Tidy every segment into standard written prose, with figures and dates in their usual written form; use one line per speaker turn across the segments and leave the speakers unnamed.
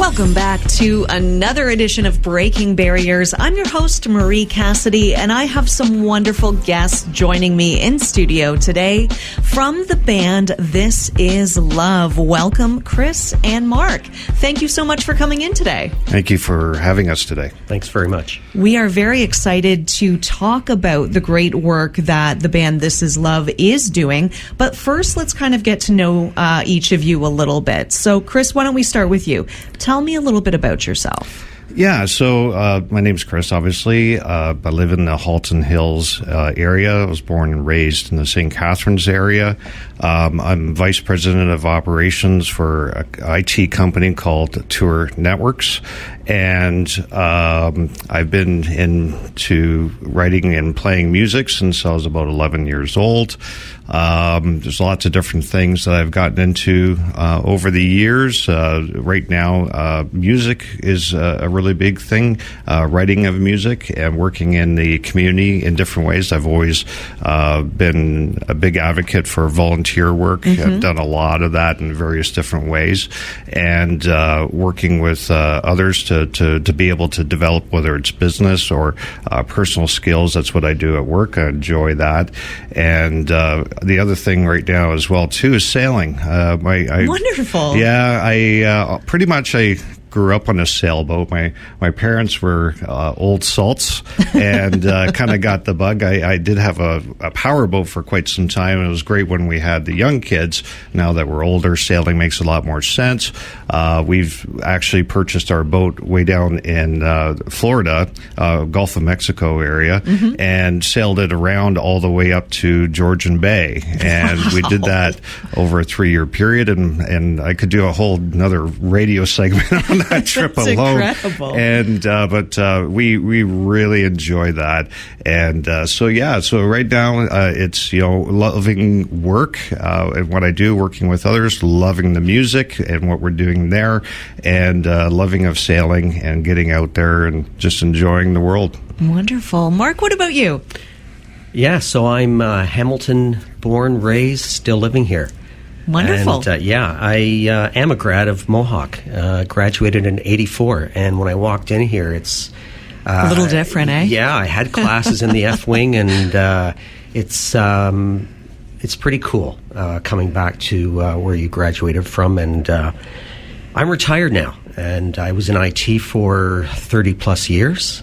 Welcome back to another edition of Breaking Barriers. I'm your host, Marie Cassidy, and I have some wonderful guests joining me in studio today from the band This Is Love. Welcome, Chris and Mark. Thank you so much for coming in today.
Thank you for having us today.
Thanks very much.
We are very excited to talk about the great work that the band This Is Love is doing. But first, let's kind of get to know each of you a little bit. So, Chris, why don't we start with you? Tell me a little bit about yourself.
Yeah, so my name's Chris, obviously. I live in the Halton Hills area. I was born and raised in the St. Catharines area. I'm vice president of operations for an IT company called Tour Networks. And I've been into writing and playing music since I was about 11 years old. There's lots of different things that I've gotten into over the years. Right now, music is a really big thing, writing of music and working in the community in different ways. I've always been a big advocate for volunteer work. I've done a lot of that in various different ways, and working with others to be able to develop, whether it's business or personal skills. That's what I do at work. I enjoy that. And the other thing right now as well, too, is sailing.
Wonderful.
Yeah, I pretty much grew up on a sailboat. My parents were old salts and kind of got the bug. I did have a power boat for quite some time. It was great when we had the young kids. Now that we're older, sailing makes a lot more sense. We've actually purchased our boat way down in Florida, Gulf of Mexico area, and sailed it around all the way up to Georgian Bay. And we did that over a 3-year period, and I could do a whole another radio segment on that trip
That's
alone.
Incredible.
And but we really enjoy that. And so right now it's loving work and what I do, working with others, loving the music and what we're doing there, and loving of sailing and getting out there and just enjoying the world.
Wonderful. Mark, what about you?
Yeah, so I'm Hamilton born, raised, still living here.
Wonderful.
And, I am a grad of Mohawk, graduated in 84. And when I walked in here, it's...
a little different, eh?
Yeah, I had classes in the F-Wing, and it's pretty cool coming back to where you graduated from. And I'm retired now, and I was in IT for 30-plus years.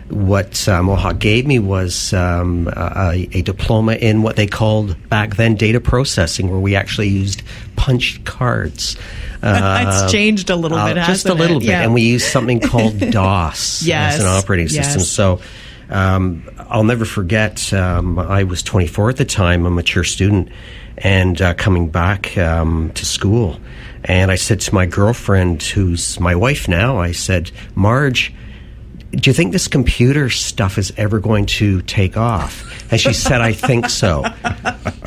What Mohawk gave me was a diploma in what they called back then data processing, where we actually used punched cards.
It's changed a little bit, hasn't it?
Just a little bit.
Yeah.
And we used something called DOS as an operating system. So I'll never forget, I was 24 at the time, a mature student, and coming back to school. And I said to my girlfriend, who's my wife now, I said, Marge, do you think this computer stuff is ever going to take off? And she said, I think so.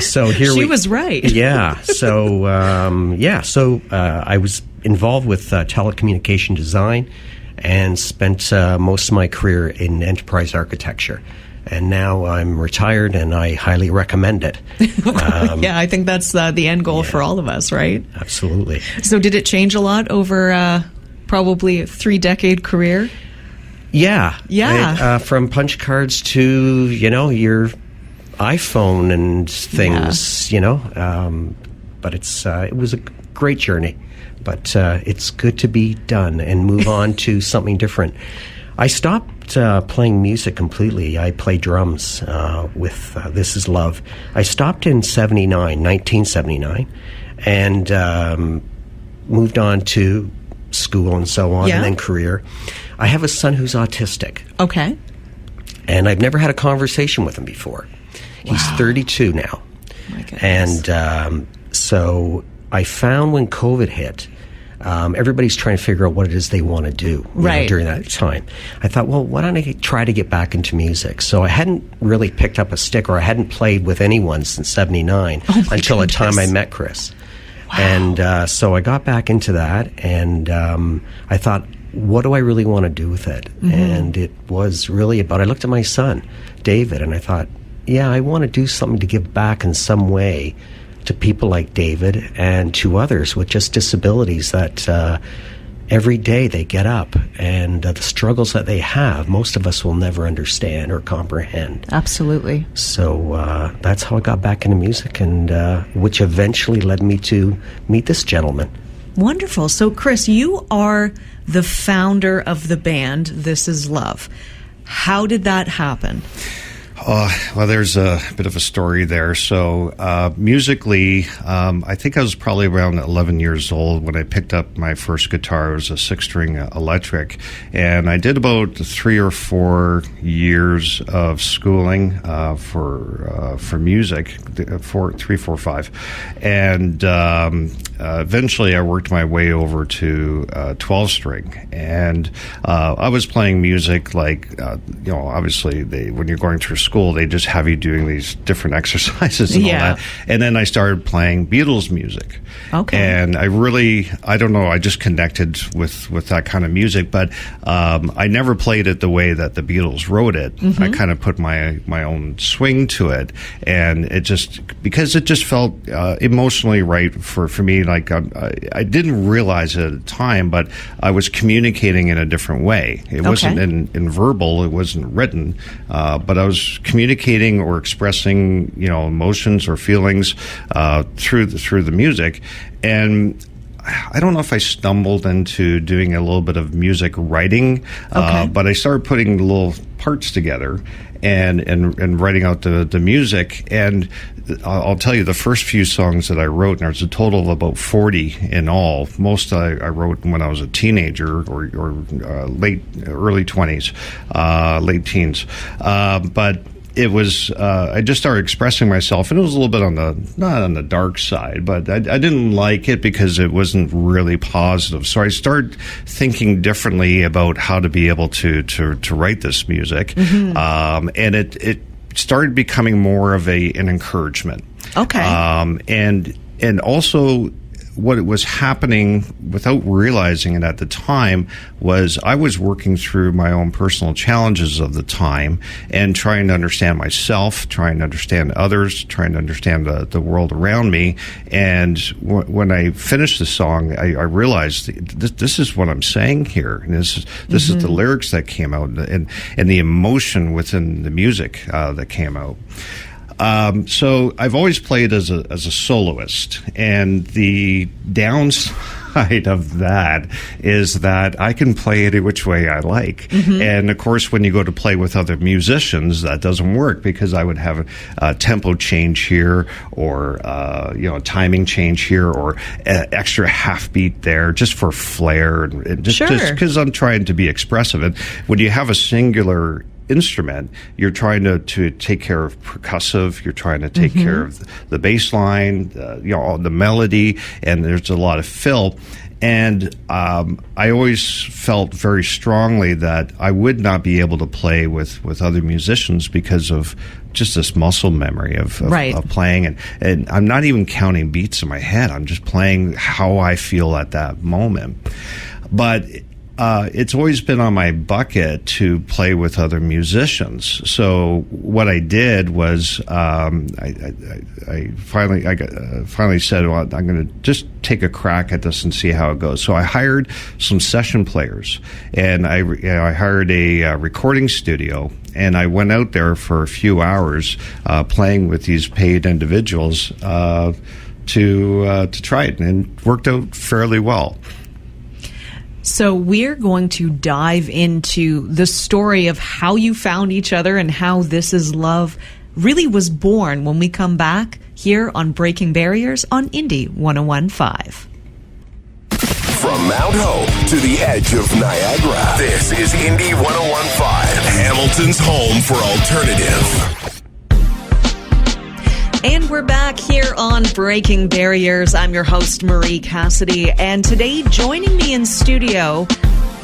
So here
she was right.
Yeah. So, I was involved with telecommunication design and spent most of my career in enterprise architecture. And now I'm retired, and I highly recommend it.
Yeah, I think that's the end goal for all of us, right?
Absolutely.
So did it change a lot over probably a 3-decade career?
Yeah. From punch cards to, your iPhone and things, but it was a great journey. But it's good to be done and move on to something different. I stopped playing music completely. I play drums with This Is Love. I stopped in 1979, and moved on to school and so on, and then career. I have a son who's autistic.
Okay.
And I've never had a conversation with him before. He's 32 now.
My goodness.
And so I found when COVID hit, everybody's trying to figure out what it is they want to do during that time. I thought, well, why don't I try to get back into music? So I hadn't really picked up a stick, or I hadn't played with anyone since 79 until the time I met Chris. Wow. And so I got back into that, and I thought, what do I really want to do with it? And it was really about, I looked at my son, David, and I thought, I want to do something to give back in some way to people like David and to others with just disabilities that every day they get up, and the struggles that they have, most of us will never understand or comprehend.
Absolutely.
So that's how I got back into music, and which eventually led me to meet this gentleman.
Wonderful. So, Chris, you are the founder of the band This Is Love. How did that happen?
Well, there's a bit of a story there. So musically, I think I was probably around 11 years old when I picked up my first guitar. It was a 6-string electric. And I did about 3 or 4 years of schooling for music, 3, 4, 5. And eventually I worked my way over to 12-string. And I was playing music like, obviously when you're going through school, they just have you doing these different exercises and all that. And then I started playing Beatles music.
Okay.
And I don't know, I just connected with that kind of music, but I never played it the way that the Beatles wrote it. Mm-hmm. I kind of put my own swing to it, and because it just felt emotionally right for me. Like I didn't realize it at the time, but I was communicating in a different way. It wasn't in verbal, it wasn't written, but I was communicating or expressing, emotions or feelings through the music. And I don't know if I stumbled into doing a little bit of music writing, but I started putting little parts together and writing out the music. And I'll tell you, the first few songs that I wrote, and there's a total of about 40 in all. Most I wrote when I was a teenager or early 20s, late teens. But it was, I just started expressing myself, and it was a little bit not on the dark side, but I didn't like it because it wasn't really positive. So I started thinking differently about how to be able to write this music. Mm-hmm. And it started becoming more of an encouragement.
Okay.
And also, what was happening without realizing it at the time was I was working through my own personal challenges of the time and trying to understand myself, trying to understand others, trying to understand the world around me. And when I finished the song, I realized this is what I'm saying here. And this is the lyrics that came out and the emotion within the music that came out. So I've always played as a soloist, and the downside of that is that I can play it which way I like. Mm-hmm. And of course, when you go to play with other musicians, that doesn't work because I would have a tempo change here, or timing change here, or extra half beat there, just for flair, and just because I'm trying to be expressive. And when you have a singular instrument, you're trying to take care of percussive, you're trying to take care of the bass line, the melody, and there's a lot of fill. And I always felt very strongly that I would not be able to play with other musicians because of just this muscle memory of playing. And I'm not even counting beats in my head. I'm just playing how I feel at that moment. But it's always been on my bucket to play with other musicians. So what I did was I finally said, well, I'm going to just take a crack at this and see how it goes. So I hired some session players, and I hired a recording studio, and I went out there for a few hours playing with these paid individuals to try it, and it worked out fairly well.
So we're going to dive into the story of how you found each other and how This Is Love really was born when we come back here on Breaking Barriers on Indie 101.5.
From Mount Hope to the edge of Niagara, this is Indie 101.5, Hamilton's home for alternative.
And we're back here on Breaking Barriers. I'm your host, Marie Cassidy. And today, joining me in studio,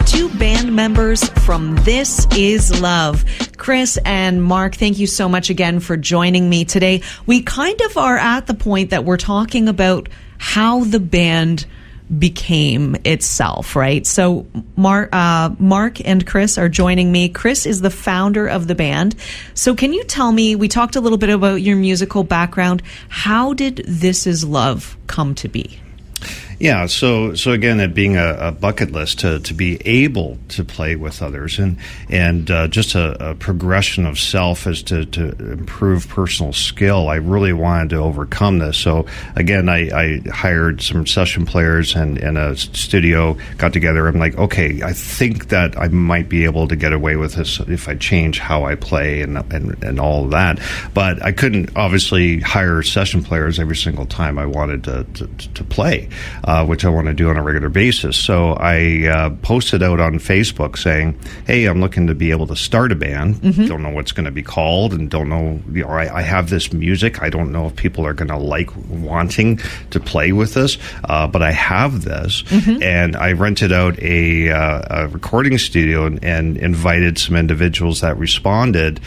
2 band members from This Is Love. Chris and Mark, thank you so much again for joining me today. We kind of are at the point that we're talking about how the band became itself, right? So Mark and Chris are joining me. Chris is the founder of the band. So can you tell me, we talked a little bit about your musical background. How did This Is Love come to be?
Yeah, so again, it being a bucket list to be able to play with others, and just a progression of self as to improve personal skill. I really wanted to overcome this. So again, I hired some session players and a studio, got together. I'm like, okay, I think that I might be able to get away with this if I change how I play and all of that. But I couldn't obviously hire session players every single time I wanted to play. Which I want to do on a regular basis. So I posted out on Facebook saying, hey, I'm looking to be able to start a band. Don't know what's going to be called, and don't know, I have this music. I don't know if people are going to like wanting to play with this, but I have this. And I rented out a recording studio and invited some individuals that responded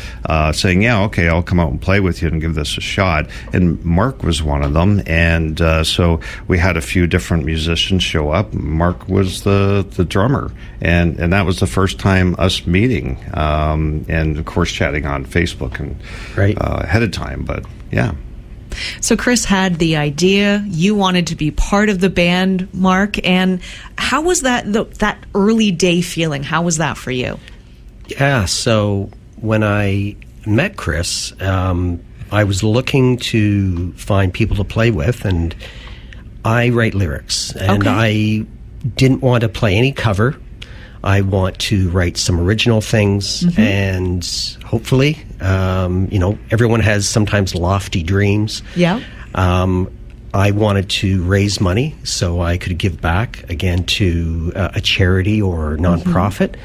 saying, yeah, okay, I'll come out and play with you and give this a shot. And Mark was one of them. And so we had a few different musicians show up. Mark was the drummer, and that was the first time us meeting, and of course chatting on Facebook and ahead of time. But yeah.
So Chris had the idea. You wanted to be part of the band, Mark. And how was that early day feeling? How was that for you?
Yeah. So when I met Chris, I was looking to find people to play with, and I write lyrics, and I didn't want to play any cover. I want to write some original things, and hopefully, everyone has sometimes lofty dreams.
Yeah.
I wanted to raise money so I could give back, again, to a charity or nonprofit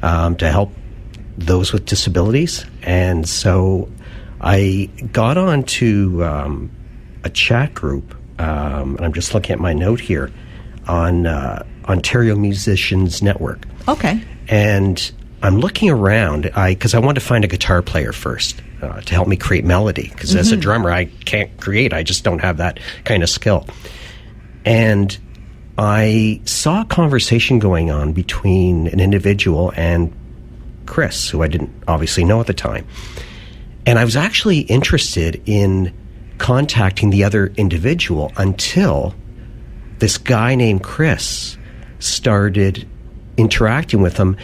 to help those with disabilities. And so I got onto a chat group, and I'm just looking at my note here, on Ontario Musicians Network.
Okay.
And I'm looking around, because I wanted to find a guitar player first to help me create melody, because as a drummer, I can't create. I just don't have that kind of skill. And I saw a conversation going on between an individual and Chris, who I didn't obviously know at the time. And I was actually interested in contacting the other individual until this guy named Chris started interacting with him.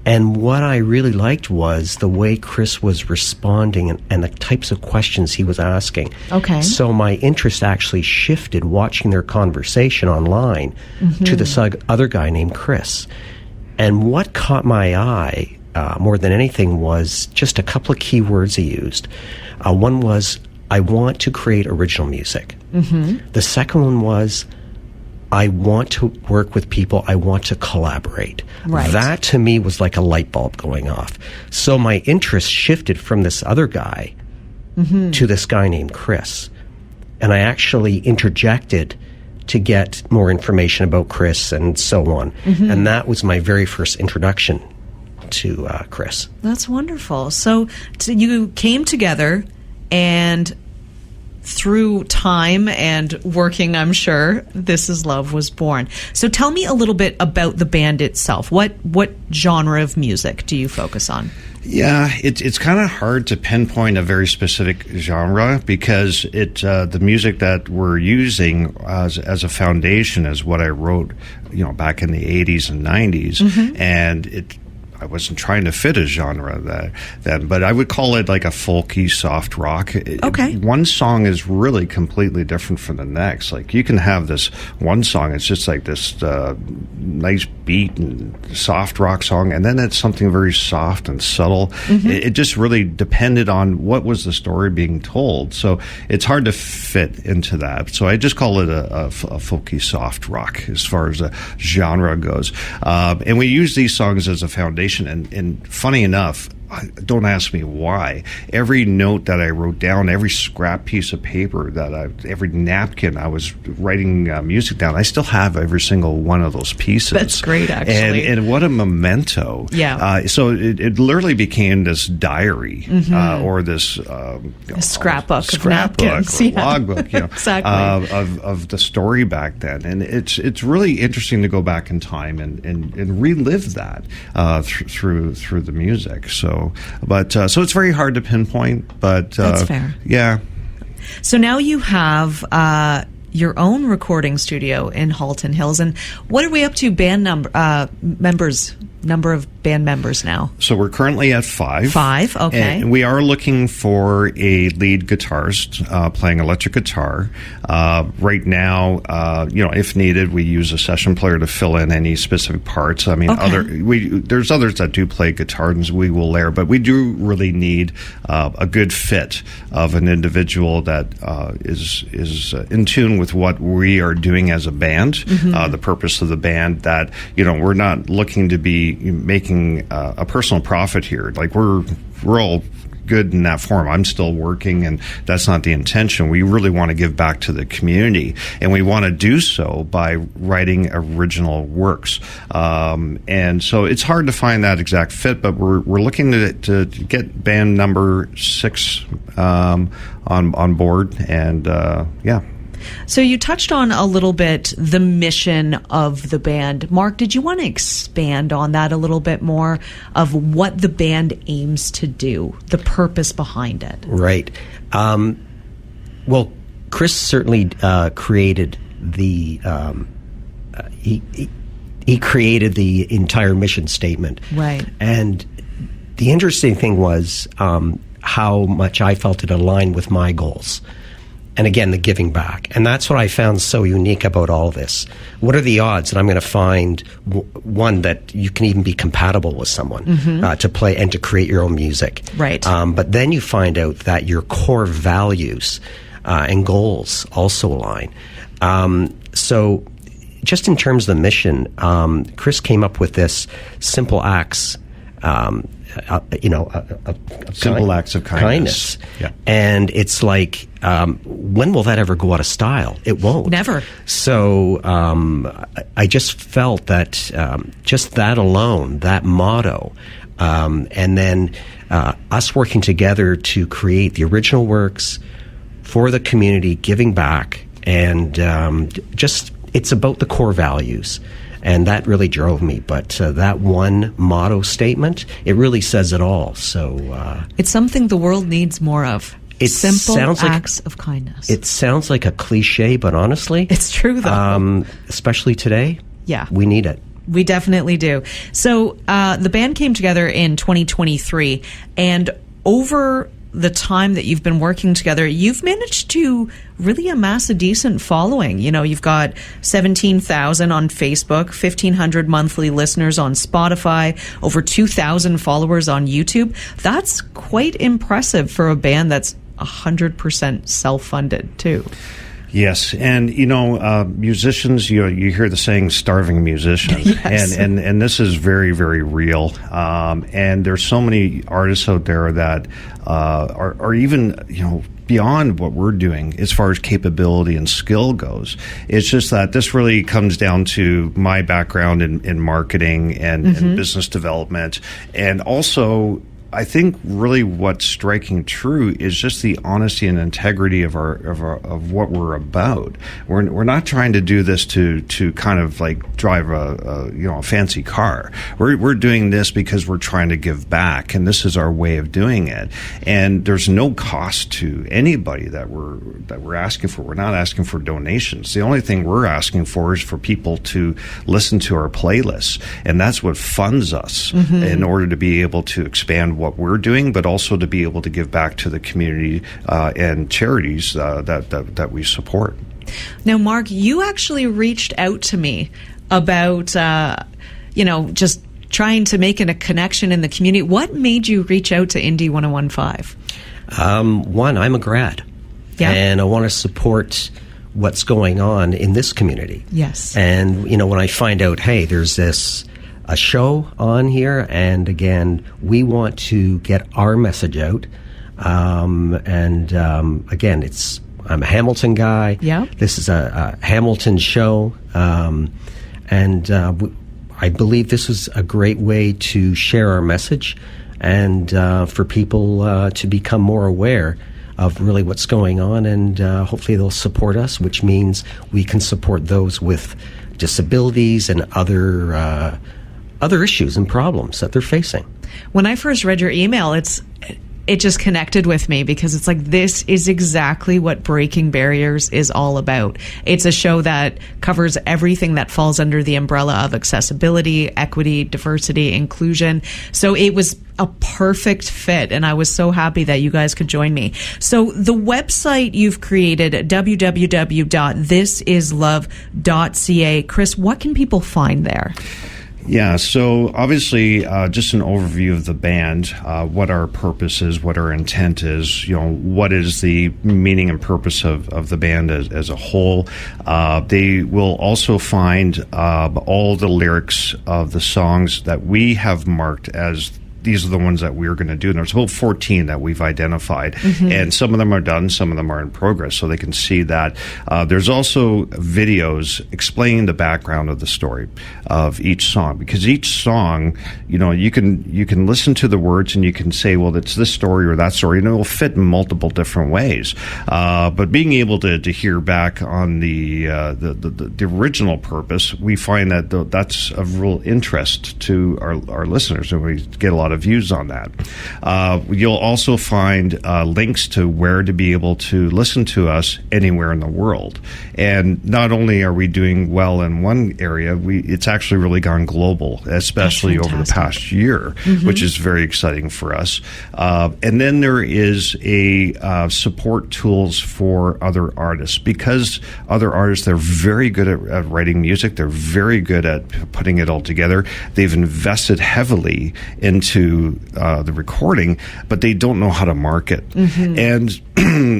And what I really liked was the way Chris was responding and the types of questions he was asking.
Okay.
So my interest actually shifted watching their conversation online to this other guy named Chris. And what caught my eye more than anything was just a couple of key words he used. One was, I want to create original music. The second one was, I want to work with people. I want to collaborate.
Right.
That to me was like a light bulb going off. So my interest shifted from this other guy to this guy named Chris. And I actually interjected to get more information about Chris and so on. And that was my very first introduction to Chris.
That's wonderful. So you came together, and through time and working, I'm sure, This Is Love was born. So tell me a little bit about the band itself. What genre of music do you focus on?
Yeah, it's kind of hard to pinpoint a very specific genre, because the music that we're using as a foundation is what I wrote, back in the 80s and 90s, and I wasn't trying to fit a genre then, but I would call it like a folky soft rock.
Okay.
One song is really completely different from the next. Like, you can have this one song, it's just like this nice beat and soft rock song, and then it's something very soft and subtle. It just really depended on what was the story being told. So it's hard to fit into that. So I just call it a folky soft rock as far as the genre goes. And we use these songs as a foundation. And funny enough, don't ask me why, every note that I wrote down, every scrap piece of paper every napkin I was writing music down, I still have every single one of those pieces.
That's great, actually.
And what a memento.
Yeah.
So it literally became this diary, or this
a scrapbook of napkins.
Or logbook,
exactly.
of the story back then. And it's really interesting to go back in time and relive that through the music. So it's very hard to pinpoint, but
that's fair.
Yeah.
So now you have your own recording studio in Halton Hills. And what are we up to number of band members now?
So we're currently at 5.
5, okay.
And we are looking for a lead guitarist playing electric guitar. Right now, if needed, we use a session player to fill in any specific parts. I mean, there's others that do play guitars we will layer, but we do really need a good fit of an individual that is in tune with what we are doing as a band, the purpose of the band, that, we're not looking to be making a personal profit here. Like, we're all good in that form. I'm still working, and that's not the intention. We really want to give back to the community, and we want to do so by writing original works. And so it's hard to find that exact fit, but we're looking to get band number 6 on board, and yeah.
So you touched on a little bit the mission of the band. Mark, did you want to expand on that a little bit more, of what the band aims to do, the purpose behind it?
Right. Well, Chris certainly created the he created the entire mission statement.
Right.
And the interesting thing was how much I felt it aligned with my goals. And again, the giving back. And that's what I found so unique about all this. What are the odds that I'm going to find one that you can even be compatible with someone to play and to create your own music?
Right.
But then you find out that your core values and goals also align. So just in terms of the mission, Chris came up with this simple acts,
simple acts of kindness.
Yeah. And it's like, when will that ever go out of style? It won't.
Never.
So I just felt that just that alone, that motto, and then us working together to create the original works for the community, giving back, and just it's about the core values. And that really drove me. But that one motto statement, it really says it all. So
it's something the world needs more of. Simple acts of kindness.
It sounds like a cliche, but honestly,
it's true, though.
Especially today, we need it.
We definitely do. So the band came together in 2023, and over the time that you've been working together, you've managed to really amass a decent following. You've got 17,000 on Facebook, 1,500 monthly listeners on Spotify, over 2,000 followers on YouTube. That's quite impressive for a band that's 100% self-funded, too.
Yes, and musicians, you hear the saying "starving musician,"
Yes.
and this is very, very real. And there's so many artists out there that are even beyond what we're doing as far as capability and skill goes. It's just that this really comes down to my background in marketing and business development, and also, I think really what's striking true is just the honesty and integrity of of what we're about. We're not trying to do this to kind of like drive a fancy car. We're doing this because we're trying to give back, and this is our way of doing it. And there's no cost to anybody that we're asking for. We're not asking for donations. The only thing we're asking for is for people to listen to our playlists, and that's what funds us in order to be able to expand what we're doing, but also to be able to give back to the community and charities that we support.
Now, Mark, you actually reached out to me about, just trying to make a connection in the community. What made you reach out to Indie 1015?
One, I'm a grad, and I want to support what's going on in this community.
Yes.
And, when I find out, hey, there's a show on here, and again, we want to get our message out. Again, I'm a Hamilton guy.
Yeah.
This is a Hamilton show, I believe this is a great way to share our message and for people to become more aware of really what's going on, and hopefully they'll support us, which means we can support those with disabilities and other issues and problems that they're facing.
When I first read your email, it just connected with me because it's like, this is exactly what Breaking Barriers is all about. It's a show that covers everything that falls under the umbrella of accessibility, equity, diversity, inclusion. So it was a perfect fit, and I was so happy that you guys could join me. So the website you've created, www.thisislove.ca. Chris, what can people find there?
Yeah, so obviously, just an overview of the band, what our purpose is, what our intent is, what is the meaning and purpose of the band as a whole. They will also find all the lyrics of the songs that we have marked as these are the ones that we're going to do. And there's about 14 that we've identified. Mm-hmm. And some of them are done, some of them are in progress, so they can see that. There's also videos explaining the background of the story of each song, because each song, you can listen to the words and you can say, well, it's this story or that story, and it will fit in multiple different ways. But being able to hear back on the original purpose, we find that that's of real interest to our listeners, and we get a lot of views on that. You'll also find links to where to be able to listen to us anywhere in the world. And not only are we doing well in one area, it's actually really gone global, especially over the past year, mm-hmm. which is very exciting for us. And then there is a support tools for other artists, because other artists, they're very good at writing music. They're very good at putting it all together. They've invested heavily into the recording, but they don't know how to market. Mm-hmm. And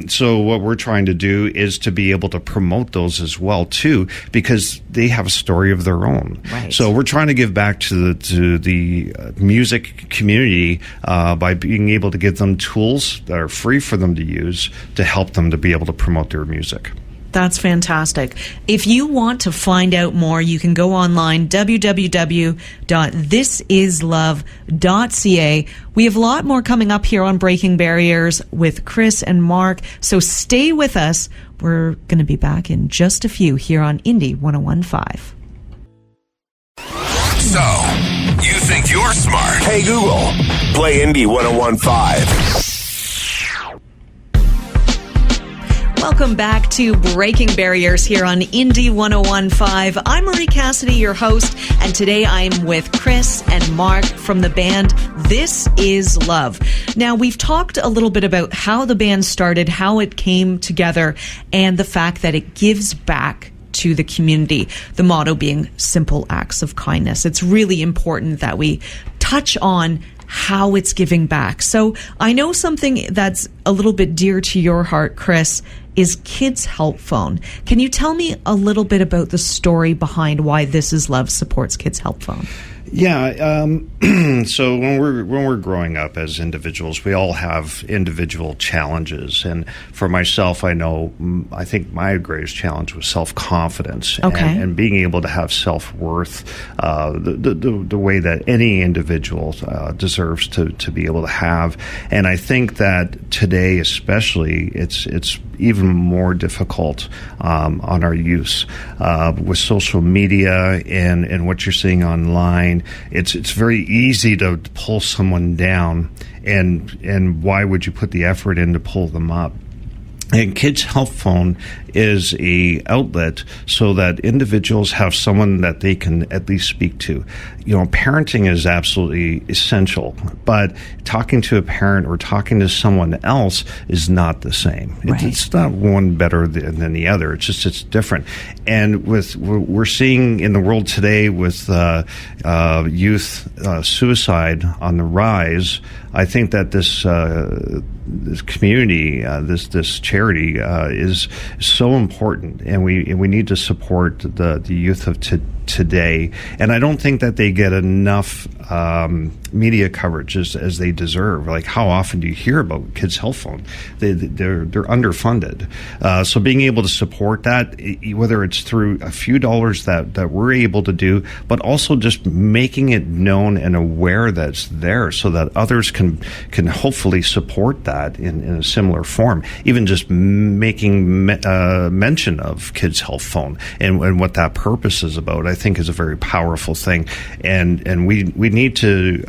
so what we're trying to do is to be able to promote those as well too, because they have a story of their own. Right. So we're trying to give back to the music community by being able to give them tools that are free for them to use to help them to be able to promote their music.
That's fantastic. If you want to find out more, you can go online, www.thisislove.ca. We have a lot more coming up here on Breaking Barriers with Chris and Mark, so stay with us. We're going to be back in just a few here on Indie 101.5.
So, you think you're smart? Hey Google, play Indie 101.5.
Welcome back to Breaking Barriers here on Indie 101.5. I'm Marie Cassidy, your host, and today I'm with Chris and Mark from the band This Is Love. Now, we've talked a little bit about how the band started, how it came together, and the fact that it gives back to the community, the motto being simple acts of kindness. It's really important that we touch on how it's giving back. So I know something that's a little bit dear to your heart, Chris, is Kids Help Phone. Can you tell me a little bit about the story behind why This Is Love supports Kids Help Phone?
Yeah. So when we're growing up as individuals, we all have individual challenges. And for myself, I think my greatest challenge was self-confidence, and being able to have self-worth, the way that any individual deserves to be able to have. And I think that today, especially, it's even more difficult on our use with social media and what you're seeing online. It's very easy to pull someone down, and why would you put the effort in to pull them up? And Kids Help Phone is a outlet so that individuals have someone that they can at least speak to. Parenting is absolutely essential, but talking to a parent or talking to someone else is not the same. Right. It's not one better than the other. It's different. And we're seeing in the world today with youth suicide on the rise, I think that this community, this charity is so important, and we need to support the youth of today. And I don't think that they get enough media coverage as they deserve. Like, how often do you hear about Kids Help Phone? They're underfunded. So being able to support that, whether it's through a few dollars that we're able to do, but also just making it known and aware that it's there, so that others can hopefully support that in a similar form. Even just making mention of Kids Help Phone and what that purpose is about, I think is a very powerful thing. And we need to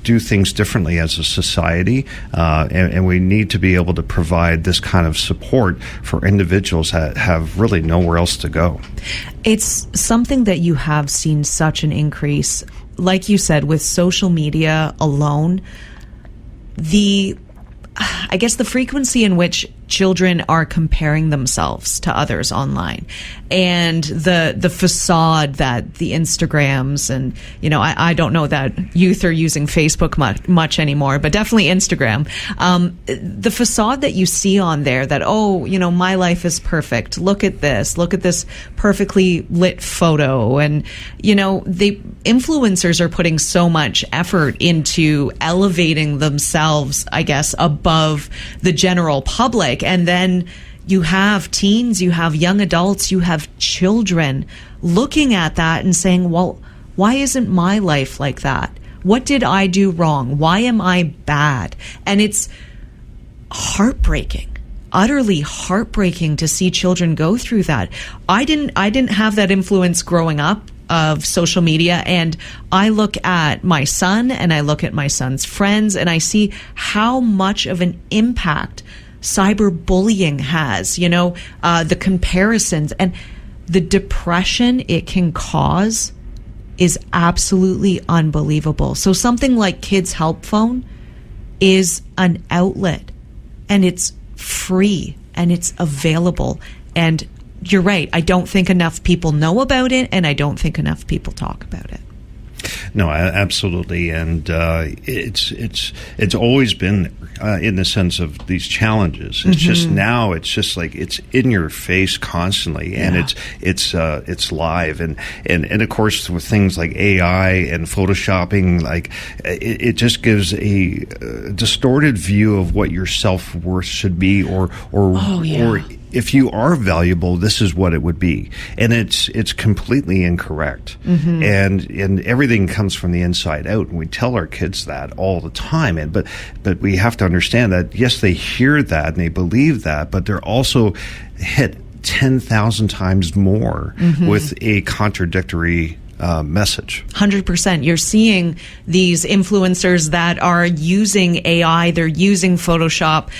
do things differently as a society, and we need to be able to provide this kind of support for individuals that have really nowhere else to go.
It's something that you have seen such an increase, like you said, with social media alone. I guess the frequency in which children are comparing themselves to others online, and the facade that the Instagrams and, I don't know that youth are using Facebook much anymore, but definitely Instagram. The facade that you see on there that, my life is perfect. Look at this perfectly lit photo. And, the influencers are putting so much effort into elevating themselves, I guess, above the general public. And then you have teens, you have young adults, you have children looking at that and saying, well, why isn't my life like that? What did I do wrong? Why am I bad? And it's heartbreaking, utterly heartbreaking to see children go through that. I didn't have that influence growing up of social media, and I look at my son and I look at my son's friends and I see how much of an impact cyberbullying has, the comparisons and the depression it can cause is absolutely unbelievable. So something like Kids Help Phone is an outlet, and it's free and it's available. And you're right, I don't think enough people know about it, and I don't think enough people talk about it.
No, absolutely, and it's always been there in the sense of these challenges. It's just now, it's just like it's in your face constantly, and it's live, and of course with things like AI and photoshopping, like it just gives a distorted view of what your self-worth should be, or if you are valuable, this is what it would be, and it's completely incorrect. And everything comes from the inside out, and we tell our kids that all the time. But we have to understand that yes, they hear that and they believe that, but they're also hit 10,000 times more with a contradictory message.
100%. You're seeing these influencers that are using AI, they're using Photoshop,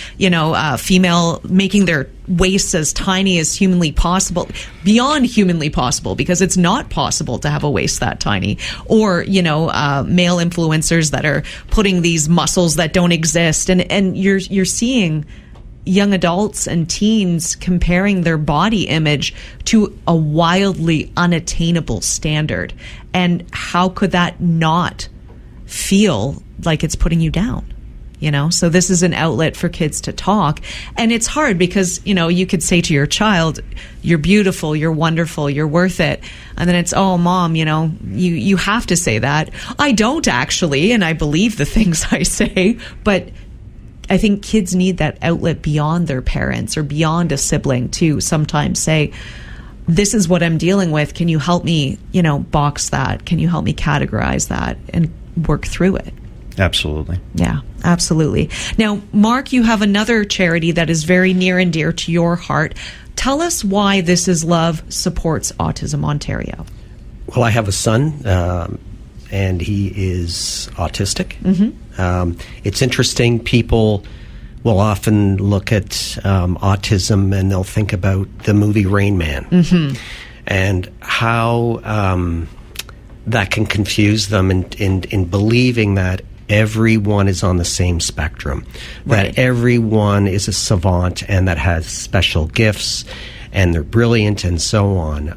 female, making their waists as tiny as humanly possible, beyond humanly possible, because it's not possible to have a waist that tiny. Or, male influencers that are putting these muscles that don't exist. And you're seeing young adults and teens comparing their body image to a wildly unattainable standard. And how could that not feel like it's putting you down? So this is an outlet for kids to talk. And it's hard because, you could say to your child, you're beautiful, you're wonderful, you're worth it. And then it's, oh, Mom, you have to say that. I don't actually, and I believe the things I say, but I think kids need that outlet beyond their parents or beyond a sibling to sometimes say, this is what I'm dealing with. Can you help me, box that? Can you help me categorize that and work through it?
Absolutely.
Yeah, absolutely. Now, Mark, you have another charity that is very near and dear to your heart. Tell us why This Is Love supports Autism Ontario.
Well, I have a son, and he is autistic. It's interesting. People will often look at autism and they'll think about the movie Rain Man and how that can confuse them in believing that everyone is on the same spectrum, that everyone is a savant and that has special gifts and they're brilliant and so on.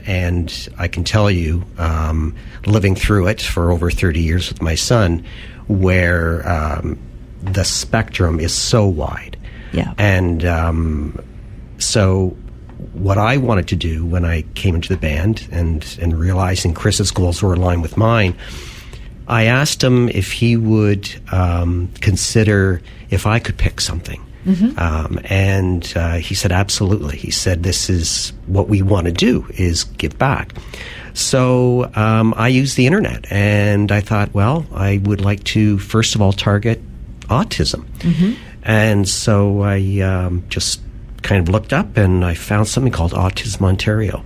And I can tell you, living through it for over 30 years with my son, where the spectrum is so wide. Yeah. And so what I wanted to do when I came into the band and realizing Chris's goals were aligned with mine, I asked him if he would consider if I could pick something. And he said, absolutely. He said, this is what we want to do, is give back. So I used the internet, and I thought, well, I would like to, first of all, target autism. And so I just kind of looked up, and I found something called Autism Ontario.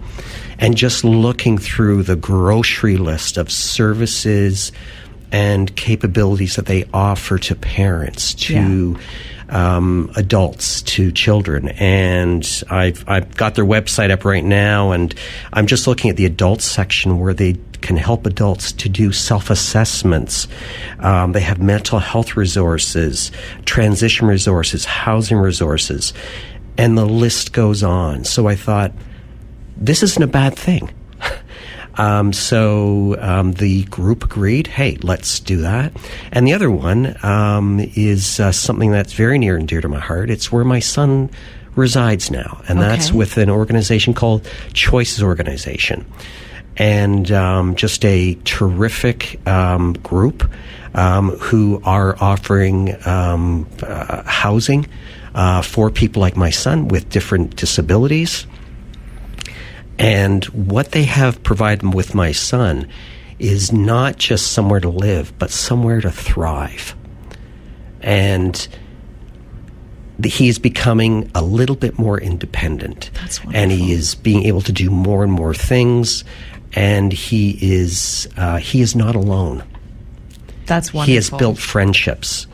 And just looking through the grocery list of services and capabilities that they offer to parents, to adults, to children. And I've got their website up right now, and I'm just looking at the adults section where they can help adults to do self-assessments. They have mental health resources, transition resources, housing resources, and the list goes on. So I thought, this isn't a bad thing. So the group agreed, hey, let's do that. And the other one is something that's very near and dear to my heart. It's where my son resides now, and that's with an organization called Choices Organization. And just a terrific group who are offering housing for people like my son with different disabilities. And what they have provided with my son is not just somewhere to live, but somewhere to thrive. And he is becoming a little bit more independent.
That's wonderful.
And he is being able to do more and more things. And he is not alone.
That's wonderful.
He has built friendships.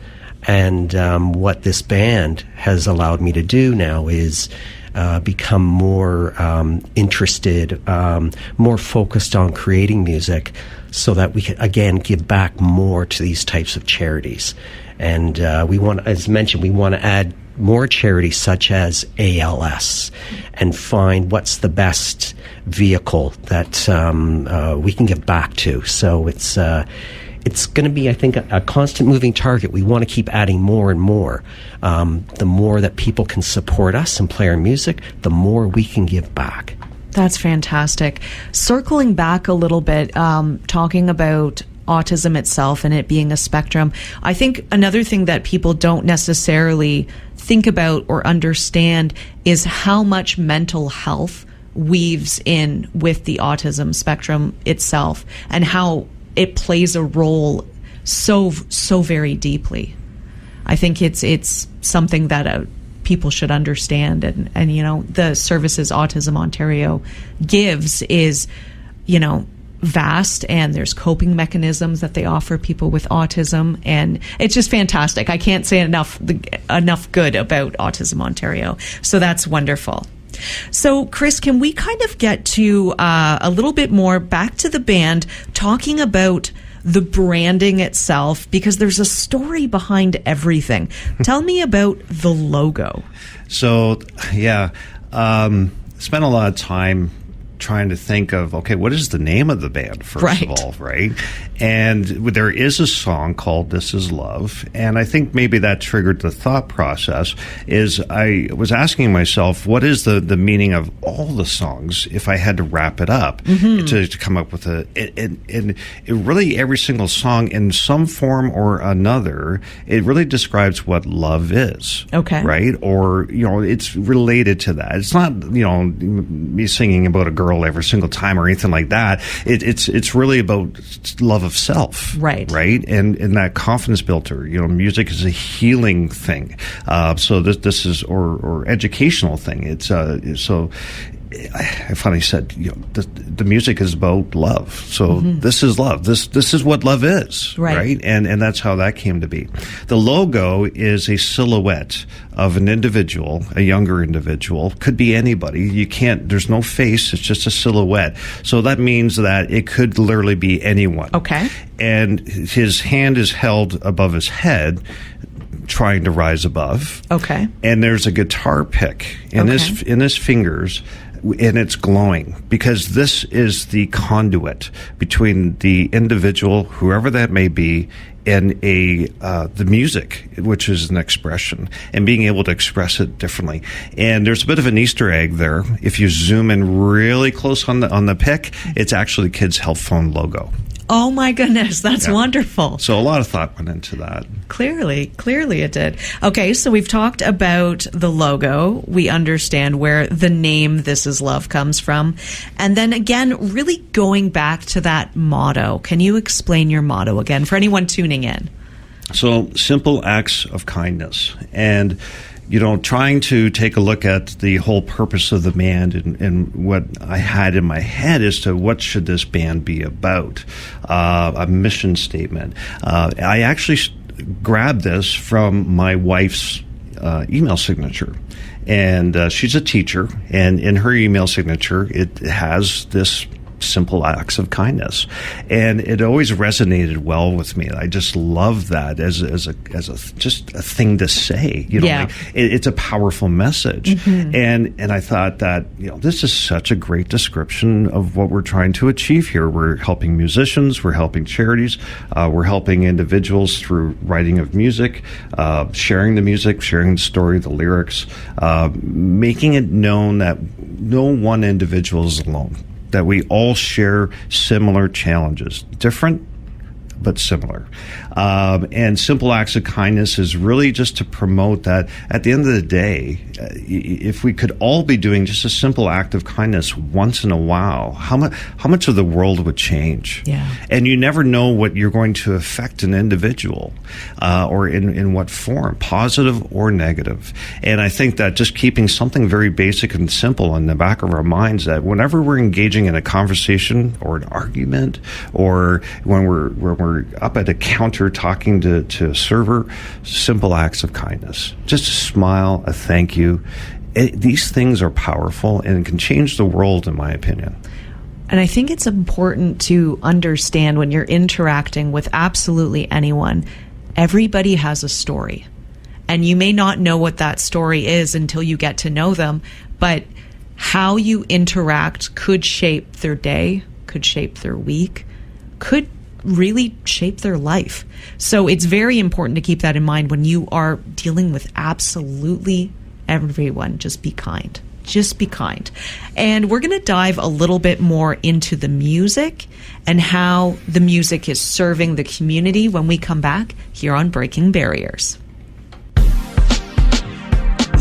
And what this band has allowed me to do now is become more interested, more focused on creating music, so that we can, again, give back more to these types of charities. And we want, as mentioned, we want to add more charities such as ALS and find what's the best vehicle that we can give back to. So it's going to be, I think, a constant moving target. We want to keep adding more and more. The more that people can support us and play our music, the more we can give back.
That's fantastic. Circling back a little bit, talking about autism itself and it being a spectrum, I think another thing that people don't necessarily think about or understand is how much mental health weaves in with the autism spectrum itself, and how it plays a role so very deeply. I think it's something that people should understand, and you know, the services Autism Ontario gives is, you know, vast, and there's coping mechanisms that they offer people with autism, and it's just fantastic. I can't say enough good about Autism Ontario. So that's wonderful. So, Chris, can we kind of get to a little bit more back to the band, talking about the branding itself, because there's a story behind everything. Tell me about the logo.
So, yeah, spent a lot of time trying to think of, okay, what is the name of the band, first of all, right? And there is a song called This Is Love, and I think maybe that triggered the thought process. Is I was asking myself, what is the meaning of all the songs if I had to wrap it up to come up with and it really, every single song in some form or another, it really describes what love is. Okay. Right? Or, you know, it's related to that. It's not, you know, me singing about a girl every single time or anything like that. It's really about love of self, right? And that confidence builder. You know, music is a healing thing. So this is or educational thing. It's so. I finally said, you know, the music is about love. So this is love. This is what love is, right? And that's how that came to be. The logo is a silhouette of an individual, a younger individual. Could be anybody. You can't. There's no face. It's just a silhouette. So that means that it could literally be anyone. Okay. And his hand is held above his head, trying to rise above. Okay. And there's a guitar pick in his fingers. And it's glowing, because this is the conduit between the individual, whoever that may be, and the music, which is an expression, and being able to express it differently. And there's a bit of an Easter egg there. If you zoom in really close on the pick, it's actually Kids Health Phone logo.
Oh my goodness, that's wonderful.
So a lot of thought went into that.
Clearly it did. Okay, so we've talked about the logo. We understand where the name This Is Love comes from. And then again, really going back to that motto. Can you explain your motto again for anyone tuning in?
So, simple acts of kindness. And trying to take a look at the whole purpose of the band and what I had in my head as to what should this band be about, a mission statement. I actually grabbed this from my wife's email signature. And she's a teacher, and in her email signature, it has this simple acts of kindness, and it always resonated well with me. I just love that as a just a thing to say. Like, it's a powerful message, and I thought that this is such a great description of what we're trying to achieve here. We're helping musicians, we're helping charities, we're helping individuals through writing of music, sharing the music, sharing the story, the lyrics, making it known that no one individual is alone, that we all share similar challenges, different but similar. And simple acts of kindness is really just to promote that at the end of the day, if we could all be doing just a simple act of kindness once in a while, how much of the world would change?
Yeah.
And you never know what you're going to affect an individual, or in what form, positive or negative. And I think that just keeping something very basic and simple in the back of our minds, that whenever we're engaging in a conversation or an argument, or when we're up at a counter talking to a server, simple acts of kindness, just a smile, a thank you. These things are powerful and can change the world, in my opinion.
And I think it's important to understand when you're interacting with absolutely anyone, everybody has a story. And you may not know what that story is until you get to know them, but how you interact could shape their day, could shape their week, could really shape their life. So it's very important to keep that in mind when you are dealing with absolutely everyone. Just be kind. Just be kind. And we're going to dive a little bit more into the music and how the music is serving the community when we come back here on Breaking Barriers.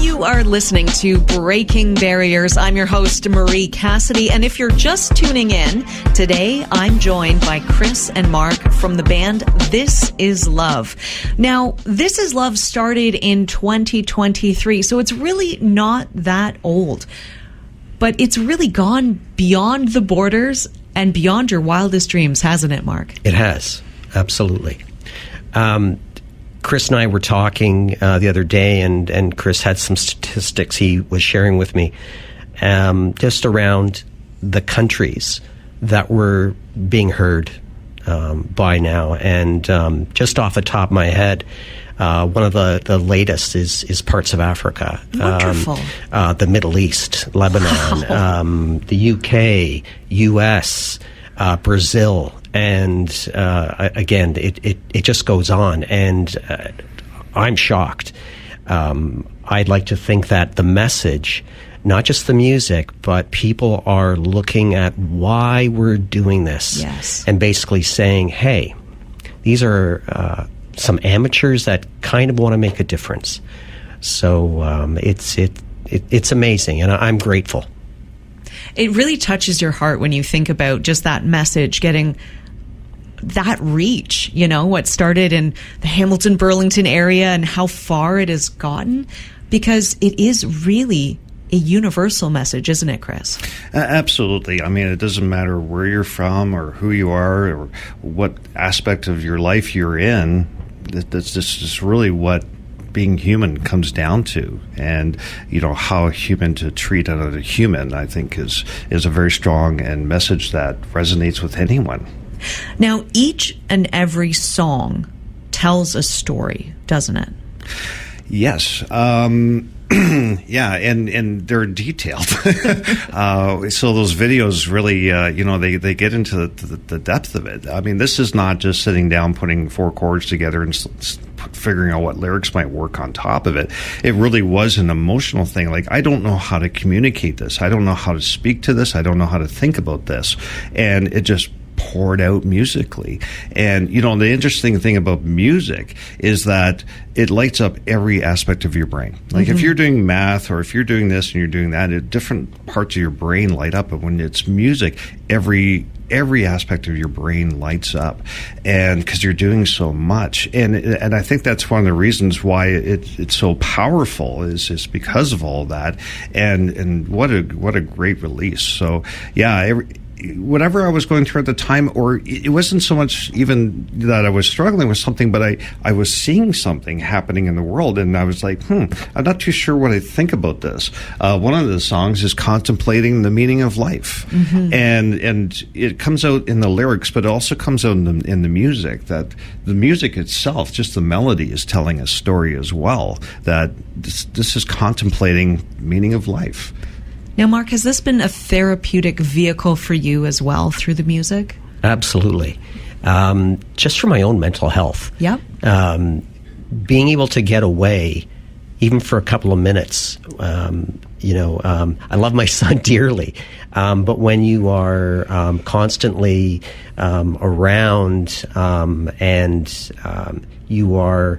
You are listening to Breaking Barriers. I'm your host, Marie Cassidy. And if you're just tuning in, today I'm joined by Chris and Mark from the band This Is Love. Now, This Is Love started in 2023, so it's really not that old. But it's really gone beyond the borders and beyond your wildest dreams, hasn't it, Mark?
It has, absolutely. Chris and I were talking the other day, and Chris had some statistics he was sharing with me just around the countries that were being heard by now. And just off the top of my head, one of the latest is parts of Africa.
Wonderful.
The Middle East, Lebanon,
wow.
The UK, US, Brazil. And again, it just goes on, and I'm shocked. I'd like to think that the message, not just the music, but people are looking at why we're doing this,
yes,
and basically saying, hey, these are some amateurs that kind of want to make a difference. So it's amazing, and I'm grateful.
It really touches your heart when you think about just that message getting that reach, what started in the Hamilton, Burlington area and how far it has gotten, because it is really a universal message, isn't it, Chris?
Absolutely. I mean, it doesn't matter where you're from or who you are or what aspect of your life you're in. That's just really what being human comes down to. And how a human to treat another human, I think is a very strong and message that resonates with anyone.
Now, each and every song tells a story, doesn't it?
Yes. Yeah, and they're detailed. So those videos really, they get into the depth of it. I mean, this is not just sitting down, putting four chords together and figuring out what lyrics might work on top of it. It really was an emotional thing. Like, I don't know how to communicate this. I don't know how to speak to this. I don't know how to think about this. And it just poured out musically. And, the interesting thing about music is that it lights up every aspect of your brain. Like if you're doing math or if you're doing this and you're doing that, different parts of your brain light up. But when it's music, every aspect of your brain lights up, and because you're doing so much, and I think that's one of the reasons why it's so powerful is because of all that, and what a great release. So yeah, whatever I was going through at the time, or it wasn't so much even that I was struggling with something, but I was seeing something happening in the world, and I was like, I'm not too sure what I think about this. One of the songs is contemplating the meaning of life, and it comes out in the lyrics, but it also comes out in the music. That the music itself, just the melody, is telling a story as well. That this is contemplating meaning of life.
Now, Mark, has this been a therapeutic vehicle for you as well through the music?
Absolutely. Just for my own mental health.
Yep.
Being able to get away, even for a couple of minutes. I love my son dearly, but when you are constantly around and you are,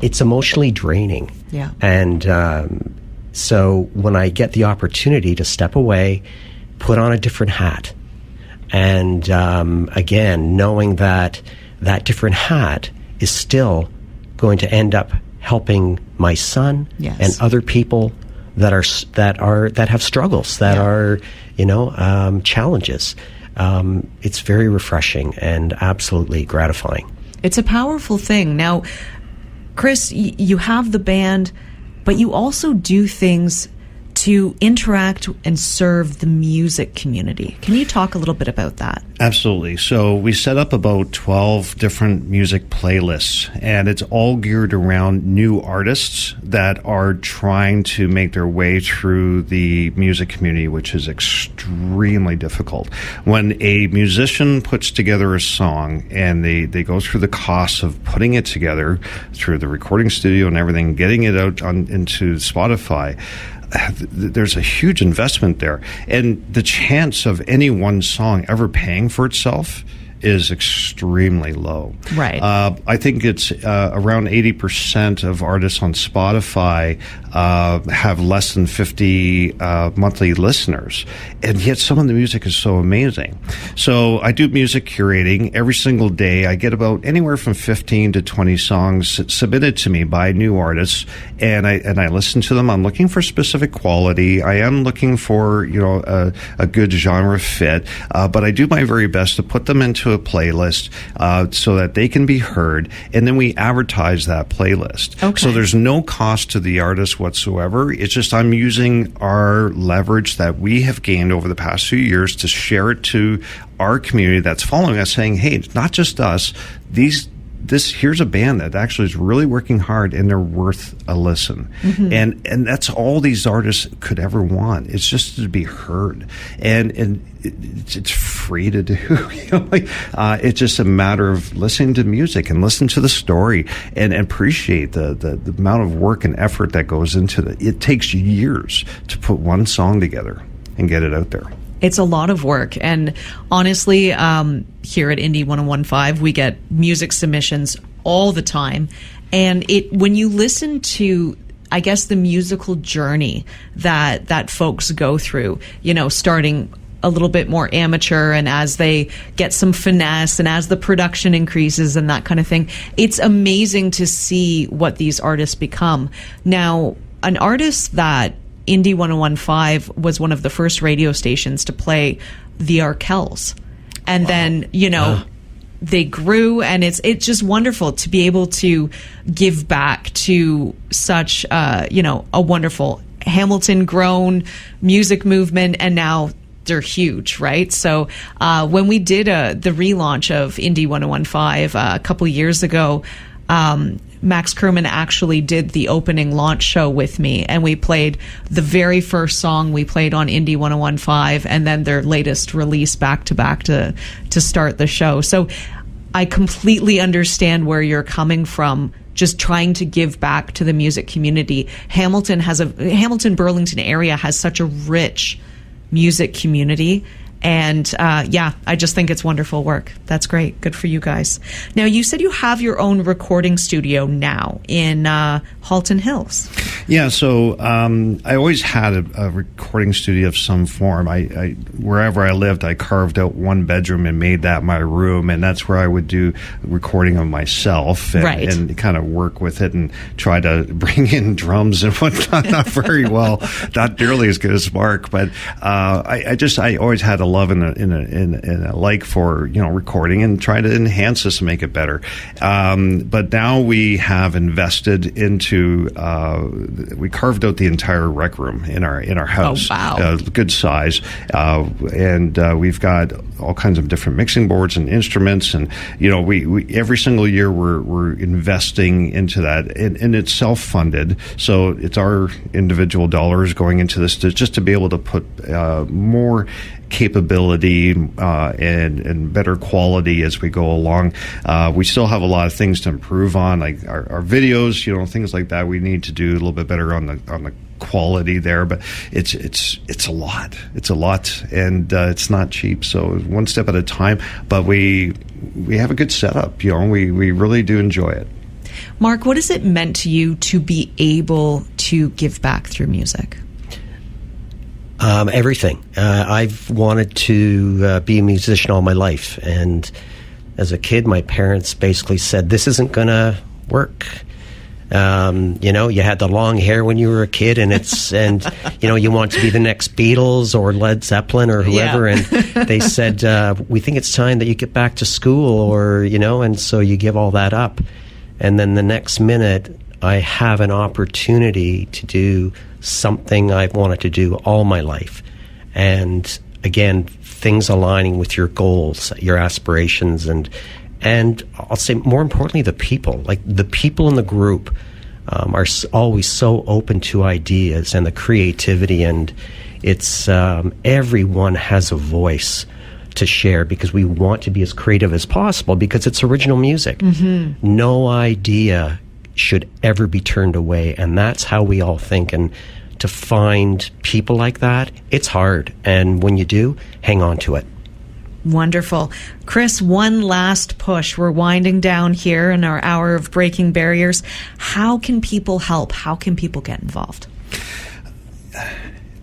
it's emotionally draining.
Yeah.
And so when I get the opportunity to step away, put on a different hat, and again, knowing that different hat is still going to end up helping my son and other people that have struggles, that are challenges. It's very refreshing and absolutely gratifying.
It's a powerful thing. Now, Chris, you have the band, but you also do things to interact and serve the music community. Can you talk a little bit about that?
Absolutely. So we set up about 12 different music playlists, and it's all geared around new artists that are trying to make their way through the music community, which is extremely difficult. When a musician puts together a song and they go through the costs of putting it together through the recording studio and everything, getting it out into Spotify, there's a huge investment there, and the chance of any one song ever paying for itself is extremely low.
Right.
I think it's around 80% of artists on Spotify have less than 50 monthly listeners, and yet some of the music is so amazing. So I do music curating every single day. I get about anywhere from 15 to 20 songs submitted to me by new artists, and I listen to them. I'm looking for specific quality. I am looking for a good genre fit, but I do my very best to put them into a playlist so that they can be heard, and then we advertise that playlist.
Okay.
So there's no cost to the artist whatsoever. It's just I'm using our leverage that we have gained over the past few years to share it to our community that's following us, saying, hey, it's not just us. Here's a band that actually is really working hard, and they're worth a listen. Mm-hmm. And that's all these artists could ever want. It's just to be heard, and it's free to do. It's just a matter of listening to music and listen to the story and appreciate the amount of work and effort that goes into it. It takes years to put one song together and get it out there.
It's a lot of work. And honestly, here at Indie 1015, we get music submissions all the time. And when you listen to, I guess, the musical journey that folks go through, starting a little bit more amateur, and as they get some finesse and as the production increases and that kind of thing, it's amazing to see what these artists become. Now, an artist that Indie 1015 was one of the first radio stations to play the Arkells. And then, they grew, and it's just wonderful to be able to give back to such, a wonderful Hamilton grown music movement, and now they're huge, right? So when we did the relaunch of Indie 1015 a couple years ago, Max Kerman actually did the opening launch show with me, and we played the very first song we played on Indie 1015, and then their latest release back to back to start the show. So I completely understand where you're coming from, just trying to give back to the music community. Hamilton Burlington area has such a rich music community, And I just think it's wonderful work. That's great. Good for you guys. Now, you said you have your own recording studio now in Halton Hills.
Yeah, so I always had a recording studio of some form. I wherever I lived, I carved out one bedroom and made that my room, and that's where I would do recording of myself and kind of work with it and try to bring in drums and whatnot. Not very well, not nearly as good as Mark, but I always had a love and a like for recording and try to enhance this and make it better. But now we have invested into we carved out the entire rec room in our house.
Oh, wow.
Good size, and we've got all kinds of different mixing boards and instruments, and we every single year we're investing into that, and it's self-funded, so it's our individual dollars going into this just to be able to put more capability and better quality as we go along. We still have a lot of things to improve on, like our videos, things like that. We need to do a little bit better on the quality there, but it's a lot. It's a lot, and it's not cheap. So one step at a time. But we have a good setup. We really do enjoy it.
Mark, what has it meant to you to be able to give back through music?
Everything. I've wanted to be a musician all my life, and as a kid, my parents basically said, "This isn't going to work." You had the long hair when you were a kid, and you want to be the next Beatles or Led Zeppelin or whoever, and they said, "We think it's time that you get back to school," and so you give all that up, and then the next minute, I have an opportunity to do something I've wanted to do all my life. And again, things aligning with your goals, your aspirations, and I'll say more importantly, the people. Like the people in the group are always so open to ideas and the creativity, and it's everyone has a voice to share because we want to be as creative as possible because it's original music. Mm-hmm. No idea should ever be turned away, and that's how we all think. And to find people like that, it's hard, and when you do, hang on to it.
Wonderful. Chris, one last push. We're winding down here in our hour of breaking barriers. How can people help? How can people get involved?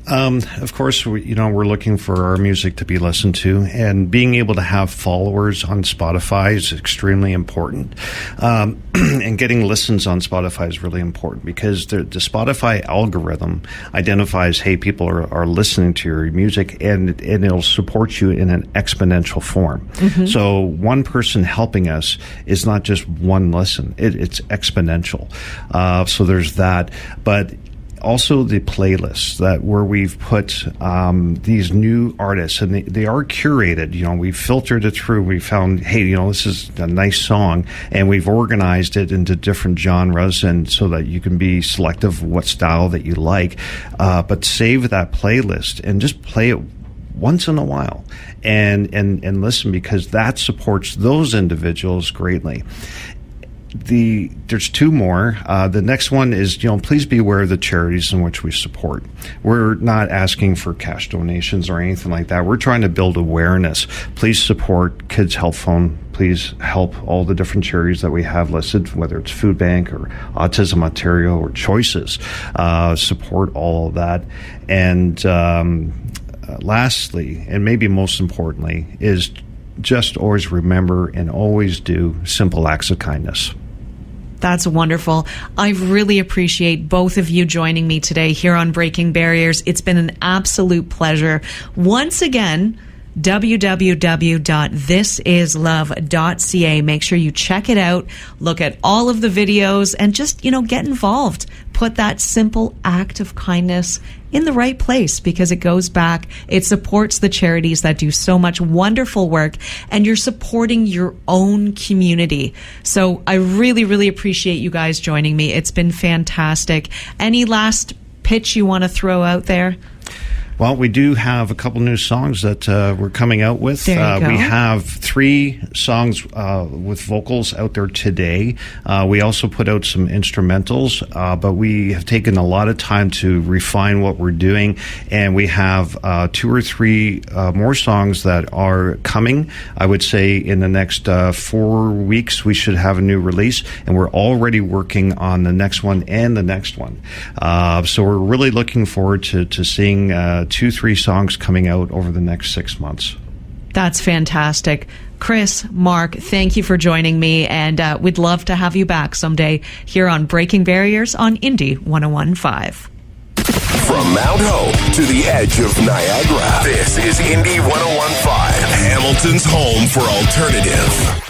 Of course, we're looking for our music to be listened to, and being able to have followers on Spotify is extremely important. And getting listens on Spotify is really important because the Spotify algorithm identifies, hey, people are listening to your music, and it'll support you in an exponential form. Mm-hmm. So one person helping us is not just one listen; it's exponential. So there's that, but also the playlists where we've put these new artists, and they are curated. We've filtered it through. We found, hey, this is a nice song, and we've organized it into different genres, and so that you can be selective of what style that you like. But save that playlist and just play it once in a while and listen, because that supports those individuals greatly. There's two more. The next one is, please be aware of the charities in which we support. We're not asking for cash donations or anything like that. We're trying to build awareness. Please support Kids Health Phone. Please help all the different charities that we have listed, whether it's Food Bank or Autism Ontario or Choices. Support all of that. And lastly, and maybe most importantly, is just always remember and always do simple acts of kindness.
That's wonderful. I really appreciate both of you joining me today here on Breaking Barriers. It's been an absolute pleasure. Once again, www.thisislove.ca. Make sure you check it out, look at all of the videos, and just, get involved. Put that simple act of kindness in the right place, because it goes back, it supports the charities that do so much wonderful work, and you're supporting your own community. So I really, really appreciate you guys joining me. It's been fantastic. Any last pitch you want to throw out there?
Well, we do have a couple new songs that we're coming out with.
There you go.
We have 3 songs with vocals out there today. We also put out some instrumentals, but we have taken a lot of time to refine what we're doing, and we have 2 or 3 more songs that are coming. I would say in the next 4 weeks we should have a new release, and we're already working on the next one and the next one. So we're really looking forward to seeing 2-3 songs coming out over the next 6 months.
That's fantastic. Chris, Mark, thank you for joining me, and we'd love to have you back someday here on Breaking Barriers on Indy 101.5.
From Mount Hope to the edge of Niagara, this is Indy 101.5, Hamilton's home for alternative.